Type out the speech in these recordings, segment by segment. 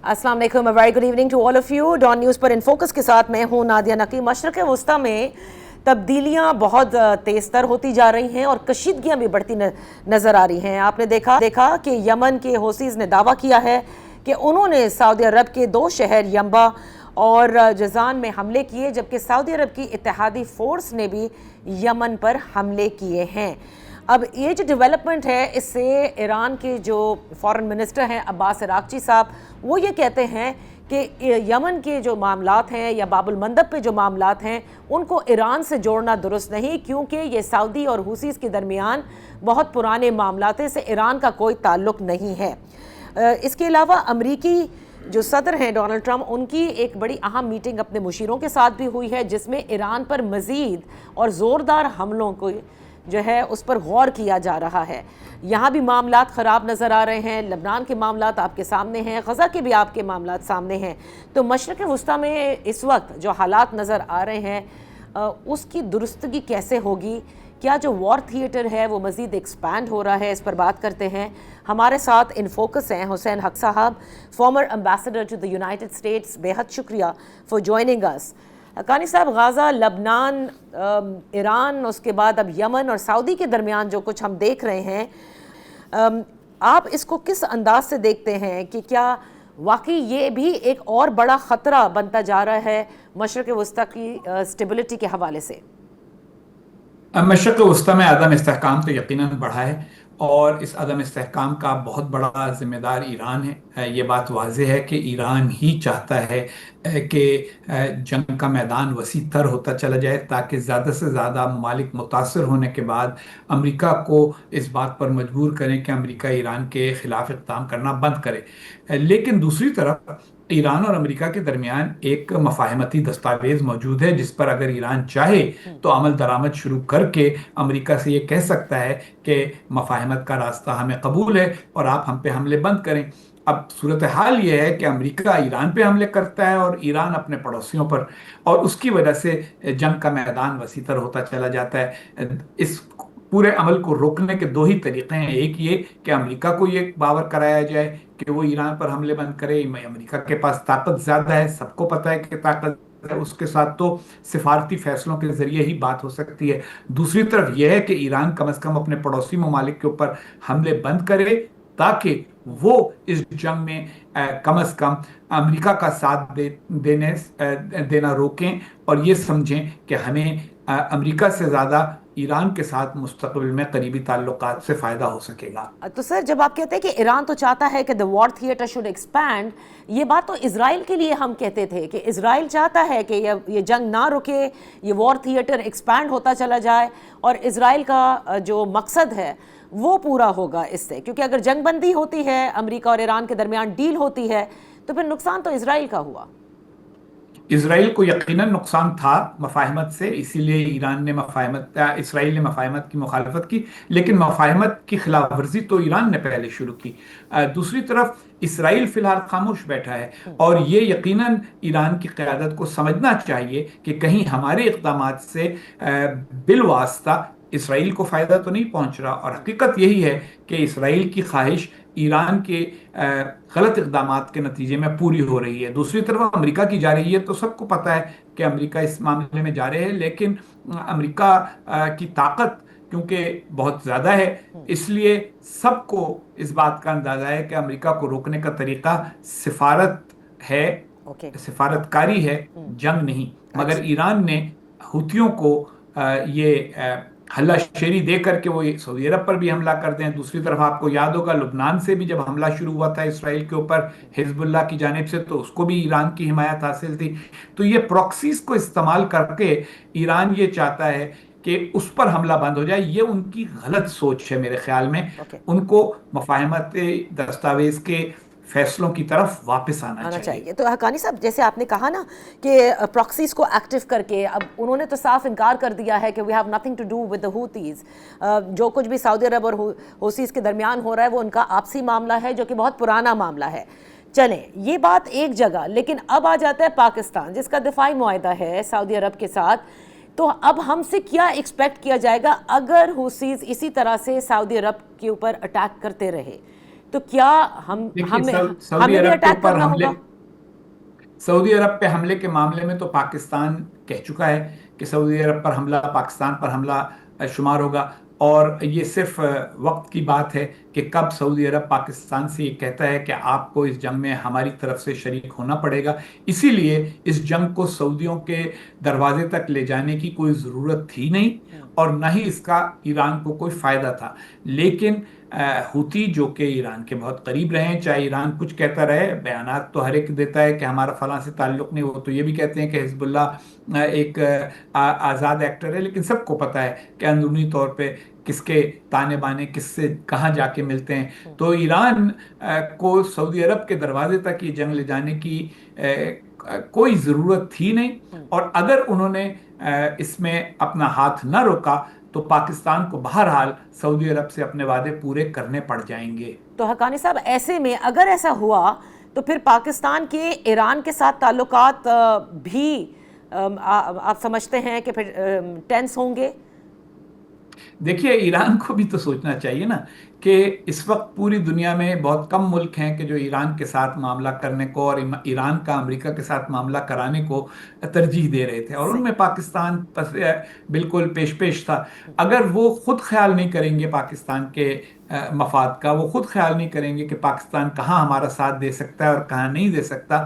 अस्सलाम वालेकुम, very good evening to all of you. Dawn News पर इन फोकस के साथ मैं हूँ नादिया नकी। मशरक़ वस्ता में तब्दीलियाँ बहुत तेज़ तर होती जा रही हैं और कशीदगियाँ भी बढ़ती नज़र आ रही हैं। आपने देखा कि यमन के हौसीज़ ने दावा किया है कि उन्होंने सऊदी अरब के 2 शहर यंबा और जज़ान में हमले किए, जबकि सऊदी अरब की इत्तेहादी फ़ोर्स ने भी यमन पर हमले किए हैं। अब ये जो डेवलपमेंट है, इससे ईरान के जो फॉरेन मिनिस्टर हैं अब्बास अरागची साहब, वो ये कहते हैं कि यमन के जो मामलात हैं या बाबुल मंदब पे जो मामलात हैं उनको ईरान से जोड़ना दुरुस्त नहीं, क्योंकि ये सऊदी और हुसीज़ के दरमियान बहुत पुराने मामलात हैं, इससे ईरान का कोई ताल्लुक़ नहीं है। इसके अलावा अमरीकी जो सदर हैं डोनाल्ड ट्रंप, उनकी एक बड़ी अहम मीटिंग अपने मुशीरों के साथ भी हुई है, जिसमें ईरान पर मज़ीद और ज़ोरदार हमलों को जो है उस पर गौर किया जा रहा है। यहाँ भी मामलात ख़राब नज़र आ रहे हैं, लबनान के मामलात आपके सामने हैं, गज़ा के भी आपके मामलात सामने हैं। तो मशरक़ वस्ता में इस वक्त जो हालात नज़र आ रहे हैं उसकी दुरुस्तगी कैसे होगी? क्या जो वॉर थिएटर है वो मज़ीद एक्सपैंड हो रहा है? इस पर बात करते हैं। हमारे साथ इन फोकस हैं हुसैन हक साहब, former ambassador to the United States. बेहद शुक्रिया फॉर जॉइनिंग अस। हक्कानी साहब, गाज़ा, लबनान, ईरान, उसके बाद अब यमन और सऊदी के दरमियान जो कुछ हम देख रहे हैं, आप इसको किस अंदाज से देखते हैं कि क्या वाकई ये भी एक और बड़ा ख़तरा बनता जा रहा है मशरक़ वस्ता की स्टेबिलिटी के हवाले से? मशरक़ वस्ता में अदम इस्तेहकाम तो यकीनन बढ़ा है और इस अदम इस्तेहकाम का बहुत बड़ा ज़िम्मेदार ईरान है। ये बात वाज़ेह है कि ईरान ही चाहता है कि जंग का मैदान वसी तर होता चला जाए, ताकि ज़्यादा से ज़्यादा ममालिक मुतासर होने के बाद अमेरिका को इस बात पर मजबूर करें कि अमेरिका ईरान के ख़िलाफ़ इक़दाम करना बंद करे। लेकिन दूसरी तरफ ईरान और अमेरिका के दरमियान एक मफाहमती दस्तावेज मौजूद है, जिस पर अगर ईरान चाहे तो अमल दरामद शुरू करके अमेरिका से ये कह सकता है कि मफाहमत का रास्ता हमें कबूल है और आप हम पे हमले बंद करें। अब सूरत हाल ये है कि अमेरिका ईरान पे हमले करता है और ईरान अपने पड़ोसियों पर, और उसकी वजह से जंग का मैदान वसीतर होता चला जाता है। इस पूरे अमल को रोकने के 2 ही तरीके हैं। एक ये कि अमेरिका को ये बावर कराया जाए कि वो ईरान पर हमले बंद करे। अमेरिका के पास ताकत ज़्यादा है, सबको पता है कि ताकत है, उसके साथ तो सिफारती फैसलों के जरिए ही बात हो सकती है। दूसरी तरफ यह है कि ईरान कम से कम अपने पड़ोसी ममालिक के ऊपर हमले बंद करे, ताकि वो इस जंग में कम से कम अमेरिका का साथ देना रोकें और ये समझें कि हमें अमेरिका से ज़्यादा ईरान के साथ मुस्तकबिल में करीबी ताल्लुकात से फ़ायदा हो सकेगा। तो सर, जब आप कहते हैं कि ईरान तो चाहता है कि the war theatre should expand, ये बात तो इजराइल के लिए हम कहते थे कि इजराइल चाहता है कि ये जंग ना रुके, ये वॉर थिएटर एक्सपैंड होता चला जाए और इजराइल का जो मकसद है वो पूरा होगा इससे, क्योंकि अगर जंग बंदी होती है, अमेरिका और ईरान के दरमियान डील होती है, तो फिर नुकसान तो इजराइल का हुआ। इसराइल को यकीनन नुकसान था मफाहमत से, इसीलिए इसराइल ने मफाहमत की मुखालफत की, लेकिन मफाहमत की खिलाफ वर्जी तो ईरान ने पहले शुरू की। दूसरी तरफ इसराइल फिलहाल खामोश बैठा है और ये यकीनन ईरान की क़यादत को समझना चाहिए कि कहीं हमारे इक़दामात से बिलवास्ता इसराइल को फ़ायदा तो नहीं पहुंच रहा। और हकीकत यही है कि इसराइल की ख्वाहिश ईरान के गलत इक़दामात के नतीजे में पूरी हो रही है। दूसरी तरफ अमेरिका की जा रही है, तो सबको पता है कि अमेरिका इस मामले में जा रहे हैं, लेकिन अमेरिका की ताकत क्योंकि बहुत ज़्यादा है, इसलिए सबको इस बात का अंदाज़ा है कि अमेरिका को रोकने का तरीका सिफारत है, सिफारतकारी है, जंग नहीं। मगर ईरान ने हुतियों को ये हल्ला शेरी दे करके वो सऊदी अरब पर भी हमला कर दें। दूसरी तरफ आपको याद होगा लुबनान से भी जब हमला शुरू हुआ था इसराइल के ऊपर हिजबुल्लाह की जानिब से, तो उसको भी ईरान की हिमायत हासिल थी। तो ये प्रॉक्सीज को इस्तेमाल करके ईरान ये चाहता है कि उस पर हमला बंद हो जाए। ये उनकी गलत सोच है मेरे ख्याल में। उनको मफाहमत दस्तावेज के फैसलों की तरफ वापस आना चाहिए। तो हक्कानी साहब, जैसे आपने कहा ना कि प्रॉक्सीज को एक्टिव करके, अब उन्होंने तो साफ इनकार कर दिया है कि we have nothing to do with the Houthis. जो कुछ भी सऊदी अरब और हूसीज के दरमियान हो रहा है वो उनका आपसी मामला है, जो कि बहुत पुराना मामला है। चलें, ये बात एक जगह, लेकिन अब आ जाता है पाकिस्तान, जिसका दिफाई मुआहदा है सऊदी अरब के साथ। तो अब हमसे क्या एक्सपेक्ट किया जाएगा अगर हूसीज इसी तरह से सऊदी अरब के ऊपर अटैक करते रहे? تو کیا ہم देखिए ہمیں सऊदी ہمیں بھی अरब के اٹیک ऊपर کرنا हमले ہوگا؟ सऊदी अरब पे हमले के मामले में तो पाकिस्तान कह चुका है कि सऊदी अरब पर हमला पाकिस्तान पर हमला शुमार होगा। और ये सिर्फ वक्त की बात है कि कब सऊदी अरब पाकिस्तान से ये कहता है कि आपको इस जंग में हमारी तरफ से शरीक होना पड़ेगा। इसीलिए इस जंग को सऊदियों के दरवाजे तक ले जाने की कोई ज़रूरत थी नहीं, और ना ही इसका ईरान को कोई फ़ायदा था। लेकिन हूती जो कि ईरान के बहुत करीब रहे हैं, चाहे ईरान कुछ कहता रहे, बयानात तो हर एक देता है कि हमारा फलां से ताल्लुक़ नहीं, वो तो ये भी कहते हैं कि हिजबुल्लाह एक आज़ाद एक्टर है, लेकिन सबको पता है कि अंदरूनी तौर पे किसके ताने बाने किससे कहाँ जाके मिलते हैं। तो ईरान को सऊदी अरब के दरवाजे तक ये जंग ले जाने की कोई ज़रूरत थी नहीं। और अगर उन्होंने इसमें अपना हाथ न रोका तो पाकिस्तान को बहरहाल सऊदी अरब से अपने वादे पूरे करने पड़ जाएंगे। तो हक्कानी साहब, ऐसे में अगर ऐसा हुआ तो फिर पाकिस्तान के ईरान के साथ ताल्लुकात भी आप समझते हैं कि फिर टेंस होंगे? देखिए, ईरान को भी तो सोचना चाहिए ना कि इस वक्त पूरी दुनिया में बहुत कम मुल्क हैं कि जो ईरान के साथ मामला करने को और ईरान का अमेरिका के साथ मामला कराने को तरजीह दे रहे थे, और उनमें पाकिस्तान बिल्कुल पेश पेश था। अगर वो खुद ख्याल नहीं करेंगे पाकिस्तान के मफाद का, वो खुद ख्याल नहीं करेंगे कि पाकिस्तान कहाँ हमारा साथ दे सकता है और कहाँ नहीं दे सकता,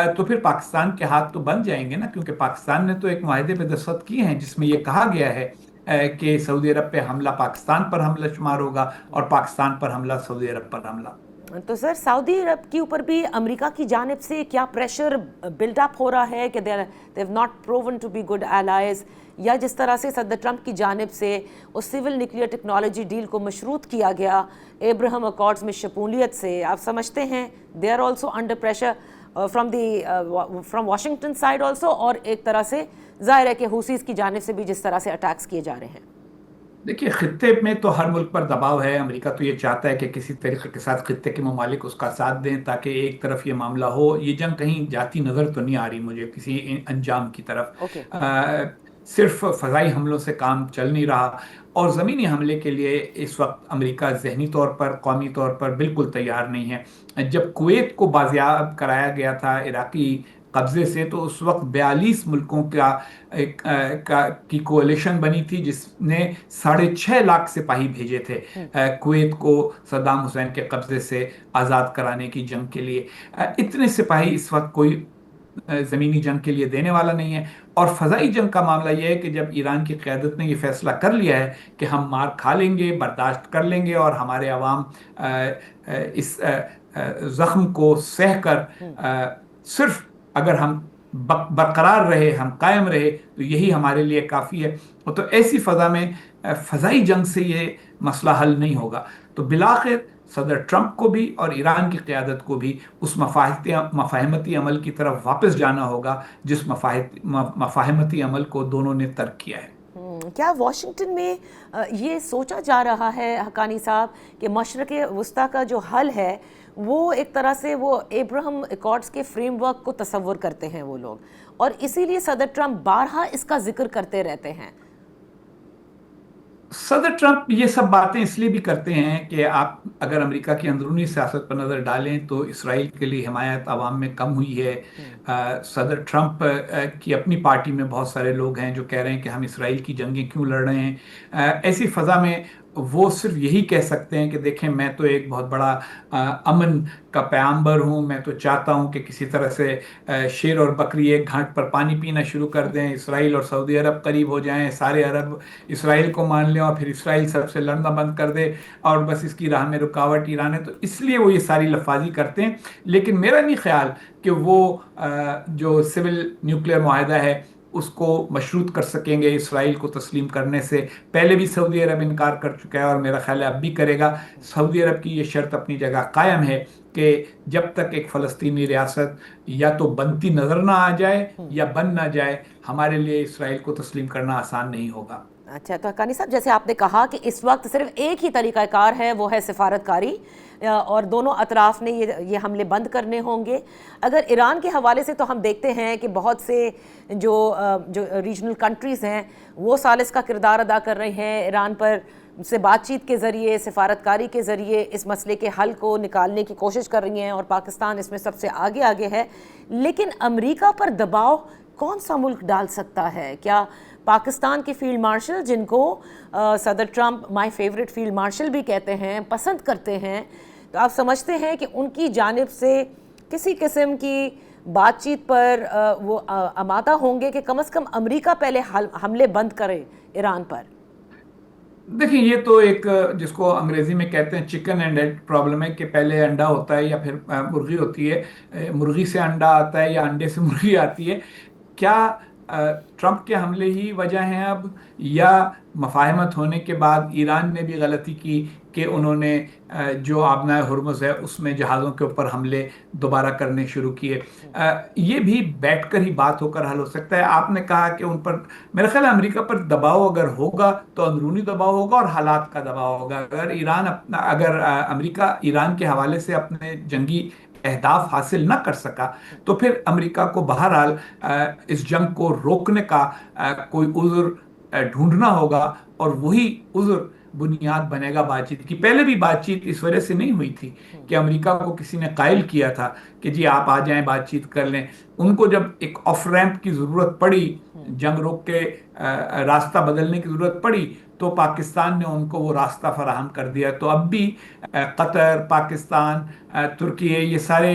तो फिर पाकिस्तान के हाथ तो बन जाएंगे ना, क्योंकि पाकिस्तान ने तो एक माहदे पे दस्तखत किए हैं जिसमें ये कहा गया है कि सऊदी अरब पे हमला पाकिस्तान पर हमला शुमार होगा और पाकिस्तान पर हमला सऊदी अरब पर हमला। तो सर, सऊदी अरब के ऊपर भी अमेरिका की जानिब से क्या प्रेशर बिल्डअप हो रहा है कि they have not proven to be good allies, या जिस तरह से सदर ट्रंप की जानिब से उस सिविल न्यूक्लियर टेक्नोलॉजी डील को मशरूत किया गया एब्राहम अकॉर्ड्स में शमूलियत से, आप समझते हैं they are also under pressure from Washington side also, और एक तरह से जाहिर है कि हुसीज की जानिब से भी जिस तरह से अटैक्स किए जा रहे हैं? देखिए, खित्ते में तो हर मुल्क पर दबाव है। अमेरिका तो ये चाहता है कि किसी तरीके के साथ खित्ते के ममालिक उसका साथ दें ताकि एक तरफ ये मामला हो। ये जंग कहीं जाती नज़र तो नहीं आ रही मुझे किसी अंजाम की तरफ। सिर्फ फ़ज़ाई हमलों से काम चल नहीं रहा, और ज़मीनी हमले के लिए इस वक्त अमेरिका ज़हनी तौर पर, कौमी तौर पर बिल्कुल तैयार नहीं है। जब कुवैत को बाजियाब कराया गया था इराकी कब्जे से, तो उस वक्त 42 मुल्कों की कोalition बनी थी जिसने 6.5 लाख सिपाही भेजे थे कुवैत को सद्दाम हुसैन के कब्जे से आज़ाद कराने की जंग के लिए। इतने सिपाही इस वक्त कोई ज़मीनी जंग के लिए देने वाला नहीं है। और फ़ज़ाई जंग का मामला यह है कि जब ईरान की क़यादत ने यह फ़ैसला कर लिया है कि हम मार खा लेंगे, बर्दाश्त कर लेंगे, और हमारे अवाम इस ज़ख्म को सह कर सिर्फ अगर हम बरकरार रहे, हम कायम रहे, तो यही हमारे लिए काफ़ी है। तो ऐसी फ़ज़ा में फ़ज़ाई जंग से ये मसला हल नहीं होगा। तो बिलाखिर सदर ट्रंप को भी और ईरान की क़यादत को भी उस मफ़ाहमती अमल की तरफ वापस जाना होगा जिस मफ़ाहमती अमल को दोनों ने तर्क किया है। क्या वाशिंगटन में ये सोचा जा रहा है हक्कानी साहब कि मशरक़ वस्ता का जो हल है वो एक तरह से वो एब्राहम अकॉर्ड्स के फ्रेमवर्क को तसव्वुर करते हैं वो लोग, और इसीलिए सदर ट्रंप बारहा इसका जिक्र करते रहते हैं? सदर ट्रंप ये सब बातें इसलिए भी करते हैं कि आप अगर अमेरिका की अंदरूनी सियासत पर नज़र डालें तो इसराइल के लिए हिमायत आवाम में कम हुई है। सदर ट्रंप की अपनी पार्टी में बहुत सारे लोग हैं जो कह रहे हैं कि हम इसराइल की जंगें क्यों लड़ रहे हैं। ऐसी फ़ज़ा में वो सिर्फ यही कह सकते हैं कि देखें, मैं तो एक बहुत बड़ा अमन का पैगंबर हूँ, मैं तो चाहता हूँ कि किसी तरह से शेर और बकरी एक घाट पर पानी पीना शुरू कर दें, इसराइल और सऊदी अरब करीब हो जाएं, सारे अरब इसराइल को मान लें और फिर इसराइल सबसे लड़ना बंद कर दे, और बस इसकी राह में रुकावट ईरान है। तो इसलिए वो ये सारी लफाजी करते हैं। लेकिन मेरा नहीं ख्याल कि वो जो सिविल न्यूक्लियर मुआहदा है उसको मशरूत कर सकेंगे इसराइल को तस्लीम करने से। पहले भी सऊदी अरब इनकार कर चुका है और मेरा ख्याल है अब भी करेगा। सऊदी अरब की ये शर्त अपनी जगह कायम है कि जब तक एक फ़लस्तीनी रियासत या तो बनती नज़र ना आ जाए या बन ना जाए, हमारे लिए इसराइल को तस्लीम करना आसान नहीं होगा। अच्छा, तो हक्कानी साहब, जैसे आपने कहा कि इस वक्त सिर्फ एक ही तरीक़ाकार है, वो है सिफारतकारी, और दोनों अतराफ़ ने ये हमले बंद करने होंगे। अगर ईरान के हवाले से तो हम देखते हैं कि बहुत से जो रीजनल कंट्रीज़ हैं वो सालिस का किरदार अदा कर रहे हैं, ईरान पर سے بات چیت کے ذریعے، سفارتکاری کے ذریعے اس مسئلے کے حل کو نکالنے کی کوشش کر رہی ہیں اور پاکستان اس میں سب سے آگے ہے. لیکن امریکہ پر دباؤ کون سا ملک ڈال سکتا ہے؟ کیا پاکستان کے فیلڈ مارشل، جن کو صدر Trump my favourite field marshal بھی کہتے ہیں، پسند کرتے ہیں، تو آپ سمجھتے ہیں کہ ان کی جانب سے کسی قسم کی بات چیت پر وہ آمادہ ہوں گے کہ کم از کم امریکہ پہلے حملے بند کرے ایران پر؟ دیکھیں، یہ تو ایک جس کو انگریزی میں کہتے ہیں چکن اینڈ ایگ پرابلم ہے، کہ پہلے انڈا ہوتا ہے یا پھر مرغی ہوتی ہے، مرغی سے انڈا آتا ہے یا انڈے سے مرغی آتی ہے. کیا ٹرمپ کے حملے ہی وجہ ہیں اب، یا مفاہمت ہونے کے بعد ایران نے بھی غلطی کی کہ انہوں نے جو آبنائے ہرمز ہے اس میں جہازوں کے اوپر حملے دوبارہ کرنے شروع کیے؟ یہ بھی بیٹھ کر ہی بات ہو کر حل ہو سکتا ہے. آپ نے کہا کہ ان پر، میرا خیال ہے امریکہ پر دباؤ اگر ہوگا تو اندرونی دباؤ ہوگا اور حالات کا دباؤ ہوگا. اگر امریکہ ایران کے حوالے سے اپنے جنگی اہداف حاصل نہ کر سکا تو پھر امریکہ کو بہرحال اس جنگ کو روکنے کا کوئی عذر ڈھونڈنا ہوگا، اور وہی عذر بنیاد بنے گا بات چیت کی. پہلے بھی بات چیت اس وجہ سے نہیں ہوئی تھی کہ امریکہ کو کسی نے قائل کیا تھا کہ جی آپ آ جائیں بات چیت کر لیں. ان کو جب ایک آف ریمپ کی ضرورت پڑی، جنگ روک کے راستہ بدلنے کی ضرورت پڑی، تو پاکستان نے ان کو وہ راستہ فراہم کر دیا. تو اب بھی قطر، پاکستان، ترکی، یہ سارے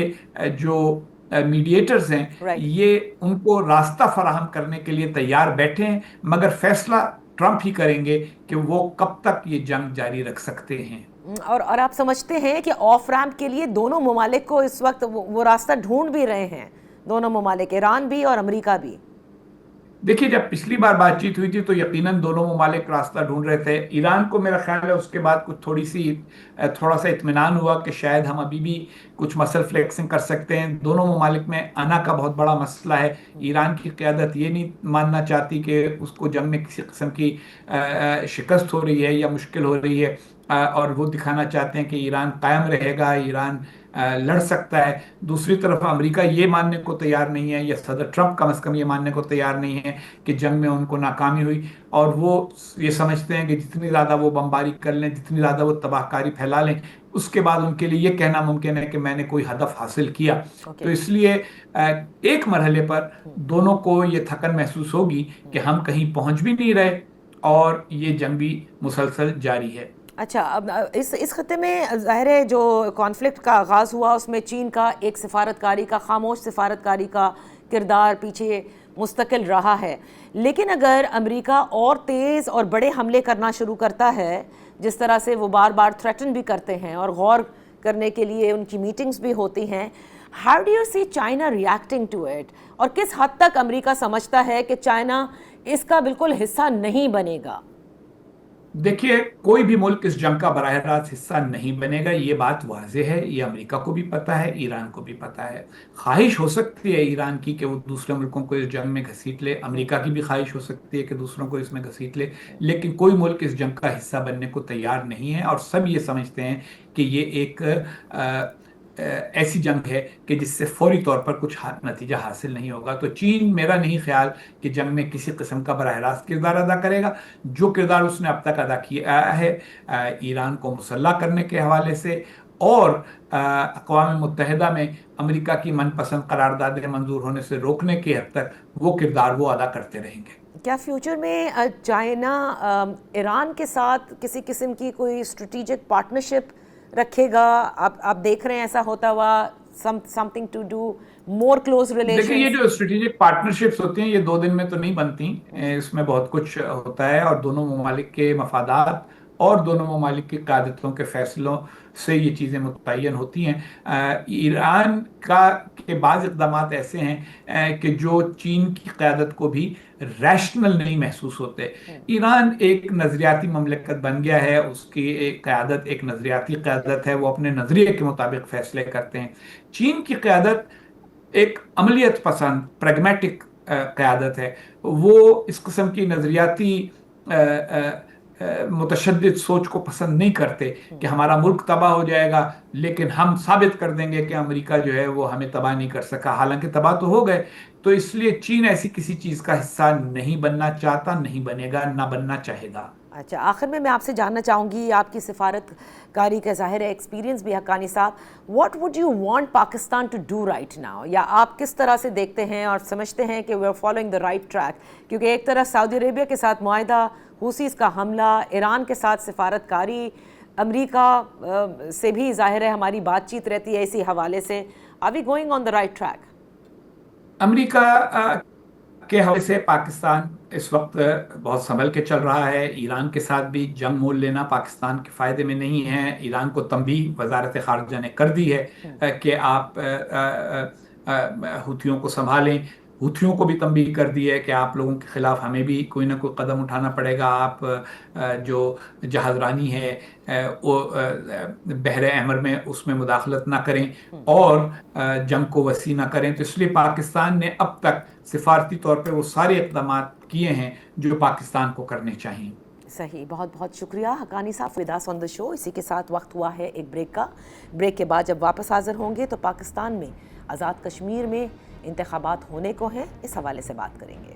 جو میڈیٹرز ہیں، یہ ان کو راستہ فراہم کرنے کے لیے تیار بیٹھے ہیں، مگر فیصلہ ٹرمپ ہی کریں گے کہ وہ کب تک یہ جنگ جاری رکھ سکتے ہیں. اور آپ سمجھتے ہیں کہ آف ریمپ کے لیے دونوں ممالک کو اس وقت وہ راستہ ڈھونڈ بھی رہے ہیں، دونوں ممالک، ایران بھی اور امریکہ بھی؟ دیکھیے، جب پچھلی بار بات چیت ہوئی تھی تو یقیناً دونوں ممالک راستہ ڈھونڈ رہے تھے. ایران کو میرا خیال ہے اس کے بعد کچھ تھوڑا سا اطمینان ہوا کہ شاید ہم ابھی بھی کچھ مسل فلیکسنگ کر سکتے ہیں. دونوں ممالک میں انا کا بہت بڑا مسئلہ ہے. ایران کی قیادت یہ نہیں ماننا چاہتی کہ اس کو جنگ میں کسی قسم کی شکست ہو رہی ہے یا مشکل ہو رہی ہے، اور وہ دکھانا چاہتے ہیں کہ ایران قائم رہے گا، ایران لڑ سکتا ہے. دوسری طرف امریکہ یہ ماننے کو تیار نہیں ہے، یا صدر ٹرمپ کم از کم یہ ماننے کو تیار نہیں ہے کہ جنگ میں ان کو ناکامی ہوئی، اور وہ یہ سمجھتے ہیں کہ جتنی زیادہ وہ بمباری کر لیں، جتنی زیادہ وہ تباہ کاری پھیلا لیں، اس کے بعد ان کے لیے یہ کہنا ممکن ہے کہ میں نے کوئی ہدف حاصل کیا. تو اس لیے ایک مرحلے پر دونوں کو یہ تھکن محسوس ہوگی کہ ہم کہیں پہنچ بھی نہیں رہے اور یہ جنگ بھی مسلسل جاری ہے. اچھا، اب اس خطے میں ظاہر ہے جو کانفلکٹ کا آغاز ہوا اس میں چین کا ایک سفارتکاری کا، خاموش سفارتکاری کا کردار پیچھے مستقل رہا ہے. لیکن اگر امریکہ اور تیز اور بڑے حملے کرنا شروع کرتا ہے، جس طرح سے وہ بار بار تھریٹن بھی کرتے ہیں اور غور کرنے کے لیے ان کی میٹنگز بھی ہوتی ہیں، how do you see China reacting to it? اور کس حد تک امریکہ سمجھتا ہے کہ چائنا اس کا بالکل حصہ نہیں بنے گا؟ دیکھیے، کوئی بھی ملک اس جنگ کا براہ راست حصہ نہیں بنے گا، یہ بات واضح ہے. یہ امریکہ کو بھی پتہ ہے، ایران کو بھی پتہ ہے. خواہش ہو سکتی ہے ایران کی کہ وہ دوسرے ملکوں کو اس جنگ میں گھسیٹ لے، امریکہ کی بھی خواہش ہو سکتی ہے کہ دوسروں کو اس میں گھسیٹ لے، لیکن کوئی ملک اس جنگ کا حصہ بننے کو تیار نہیں ہے. اور سب یہ سمجھتے ہیں کہ یہ ایک ایسی جنگ ہے کہ جس سے فوری طور پر کچھ نتیجہ حاصل نہیں ہوگا. تو چین، میرا نہیں خیال کہ جنگ میں کسی قسم کا براہ راست کردار ادا کرے گا. جو کردار اس نے اب تک ادا کیا ہے ایران کو مسلح کرنے کے حوالے سے اور اقوام متحدہ میں امریکہ کی من پسند قراردادیں منظور ہونے سے روکنے کے حد تک، وہ کردار وہ ادا کرتے رہیں گے. کیا فیوچر میں چائنا ایران کے ساتھ کسی قسم کی کوئی اسٹریٹجک پارٹنرشپ رکھے گا؟ آپ دیکھ رہے ہیں ایسا ہوتا ہوا، something to do more close relations؟ دیکھیں، یہ جو اسٹریٹجک پارٹنرشپس ہوتی ہیں یہ 2 دن میں تو نہیں بنتی. اس میں بہت کچھ ہوتا ہے، اور دونوں ممالک کے مفادات اور دونوں ممالک کی قیادتوں کے فیصلوں سے یہ چیزیں متعین ہوتی ہیں. ایران کے بعض اقدامات ایسے ہیں کہ جو چین کی قیادت کو بھی ریشنل نہیں محسوس ہوتے. ایران ایک نظریاتی مملکت بن گیا ہے، اس کی ایک قیادت ایک نظریاتی قیادت ہے، وہ اپنے نظریے کے مطابق فیصلے کرتے ہیں. چین کی قیادت ایک عملیت پسند پریگمیٹک قیادت ہے. وہ اس قسم کی نظریاتی متشدد سوچ کو پسند نہیں کرتے کہ ہمارا ملک تباہ ہو جائے گا لیکن ہم ثابت کر دیں گے کہ امریکہ جو ہے وہ ہمیں تباہ نہیں کر سکا، حالانکہ تباہ تو ہو گئے. تو اس لیے چین ایسی کسی چیز کا حصہ نہیں بننا چاہتا، نہیں بنے گا، نہ بننا چاہے گا. اچھا، آخر میں آپ سے جاننا چاہوں گی، آپ کی سفارت کاری کا ظاہر ہے ایکسپیرینس بھی، حقانی صاحب، what would you want Pakistan to do right now, یا آپ کس طرح سے دیکھتے ہیں اور سمجھتے ہیں کہ we are following the right track? کیونکہ ایک طرح سعودی عربیہ کے ساتھ معاہدہ، حوثیز کا حملہ، ایران کے ساتھ سفارت کاری، امریکہ سے بھی ظاہر ہے ہماری بات چیت رہتی ہے اسی حوالے سے. Are we going on the right track? امریکہ کے حوالے سے پاکستان اس وقت بہت سنبھل کے چل رہا ہے. ایران کے ساتھ بھی جنگ مول لینا پاکستان کے فائدے میں نہیں ہے. ایران کو تنبیہ وزارت خارجہ نے کر دی ہے کہ آپ حوثیوں کو سنبھالیں. حوثیوں کو بھی تنبیہ کر دی ہے کہ آپ لوگوں کے خلاف ہمیں بھی کوئی نہ کوئی قدم اٹھانا پڑے گا. آپ جو جہاز رانی ہے وہ بحر احمر میں اس میں مداخلت نہ کریں اور جنگ کو وسیع نہ کریں. تو اس لیے پاکستان نے اب تک سفارتی طور پہ وہ سارے اقدامات کیے ہیں جو پاکستان کو کرنے چاہیے. صحیح، بہت بہت شکریہ حقانی صاحب ود اس آن دا شو. اسی کے ساتھ وقت ہوا ہے ایک بریک کا. بریک کے بعد جب واپس حاضر ہوں گے تو پاکستان میں آزاد کشمیر میں انتخابات ہونے کو ہیں، اس حوالے سے بات کریں گے.